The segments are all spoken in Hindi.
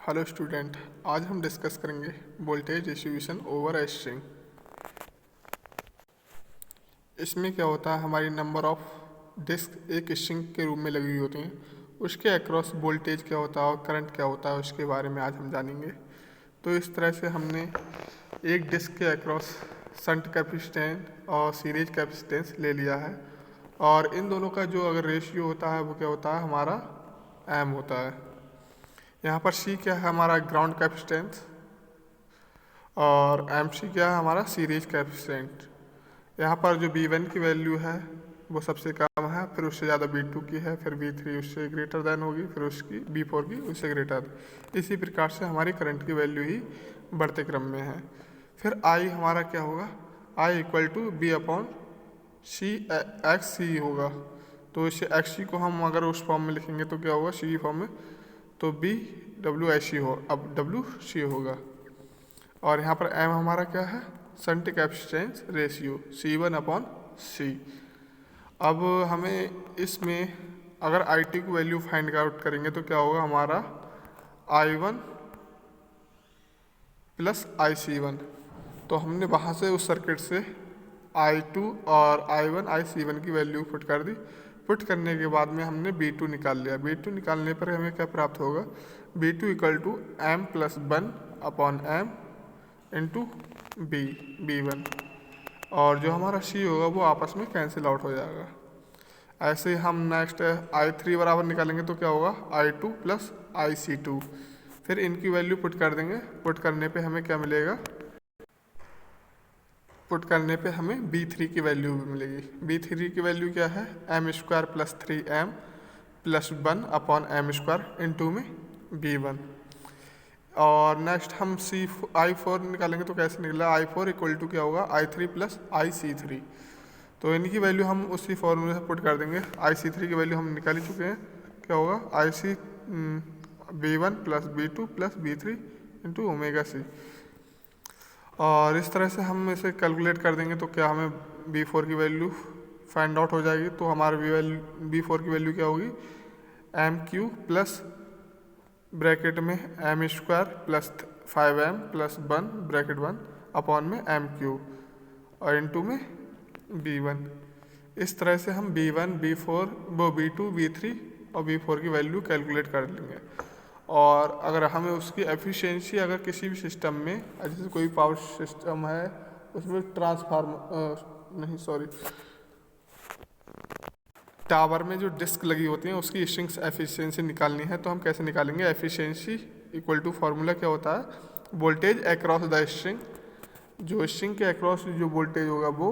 हेलो स्टूडेंट, आज हम डिस्कस करेंगे voltage distribution over a string. इसमें क्या होता है, हमारी नंबर ऑफ डिस्क एक स्ट्रिंग के रूप में लगी हुई होती हैं, उसके अक्रॉस वोल्टेज क्या होता है और करंट क्या होता है उसके बारे में आज हम जानेंगे। तो इस तरह से हमने एक डिस्क के अक्रॉस शंट कैपेसिटेंस और सीरीज कैपेसिटेंस ले लिया है, और इन दोनों का जो अगर रेशियो होता है वो क्या होता है, हमारा एम होता है। यहाँ पर सी क्या है, हमारा ग्राउंड कैपेसिटेंस, और एम सी क्या है, हमारा सीरीज कैपेसिटेंस। यहाँ पर जो B1 की वैल्यू है वो सबसे कम है, फिर उससे ज़्यादा B2 की है, फिर B3 उससे ग्रेटर देन होगी, फिर उसकी B4 की उससे ग्रेटर। इसी प्रकार से हमारी करंट की वैल्यू ही बढ़ते क्रम में है। फिर I हमारा क्या होगा, I equal to B upon C X C होगा। तो इसे एक्स सी को हम अगर उस फॉर्म में लिखेंगे तो क्या होगा, सी फॉर्म में, तो B डब्ल्यू एस सी हो, अब डब्ल्यू सी होगा। और यहाँ पर एम हमारा क्या है, shunt capacitance ratio C1 upon C. अब हमें इसमें अगर आई टी की वैल्यू फाइंड आउट करेंगे तो क्या होगा, हमारा I1 प्लस IC1। तो हमने वहाँ से उस सर्किट से I2 और I1 IC1 की वैल्यू पुट कर दी। पुट करने के बाद में हमने B2 निकाल लिया। B2 निकालने पर हमें क्या प्राप्त होगा, B2 equal to M plus 1 upon M into B1, और जो हमारा C होगा वो आपस में कैंसिल आउट हो जाएगा। ऐसे ही हम नेक्स्ट I3 बराबर निकालेंगे तो क्या होगा, I2 प्लस IC2। फिर इनकी वैल्यू पुट कर देंगे। पुट करने पे हमें क्या मिलेगा, पुट करने पे हमें B3 की वैल्यू भी मिलेगी। B3 की वैल्यू क्या है, M square plus 3M plus 1 upon M square into में B1। और नेक्स्ट हम I4 निकालेंगे तो कैसे निकला, I4 इक्वल टू क्या होगा, I3 प्लस IC3। तो इनकी वैल्यू हम उसी फॉर्मूले से पुट कर देंगे। IC3 की वैल्यू हम निकाल ही चुके हैं, क्या होगा, IC B1 plus B2 plus B3 into omega C। और इस तरह से हम इसे कैलकुलेट कर देंगे तो क्या हमें B4 की वैल्यू फाइंड आउट हो जाएगी। तो हमारे B4 की वैल्यू क्या होगी, MQ प्लस ब्रैकेट में M square plus 5M plus 1 bracket 1 upon में MQ और इंटू में B1। इस तरह से हम B1 B4 वो B2 B3 और B4 की वैल्यू कैलकुलेट कर लेंगे। और अगर हमें उसकी एफिशिएंसी अगर किसी भी सिस्टम में, जैसे कोई पावर सिस्टम है उसमें टावर में जो डिस्क लगी होती हैं उसकी स्ट्रिंग्स एफिशिएंसी निकालनी है, तो हम कैसे निकालेंगे, एफिशिएंसी इक्वल टू फार्मूला क्या होता है, वोल्टेज अक्रॉस द स्ट्रिंग। जो स्ट्रिंग के अक्रॉस जो वोल्टेज होगा वो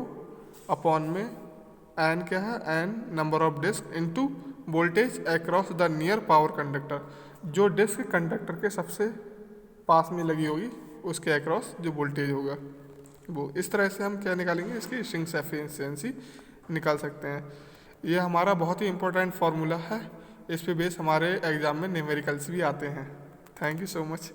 अपॉन में एन क्या है, N number of disc into voltage across the near power conductor. जो डिस्क कंडक्टर के सबसे पास में लगी होगी उसके अक्रॉस जो वोल्टेज होगा वो। इस तरह से हम क्या निकालेंगे, इसकी स्ट्रिंग्स एफिशिएंसी निकाल सकते हैं। ये हमारा बहुत ही इंपॉर्टेंट फार्मूला है, इस पे बेस हमारे एग्जाम में न्यूमेरिकल्स भी आते हैं। Thank you so much.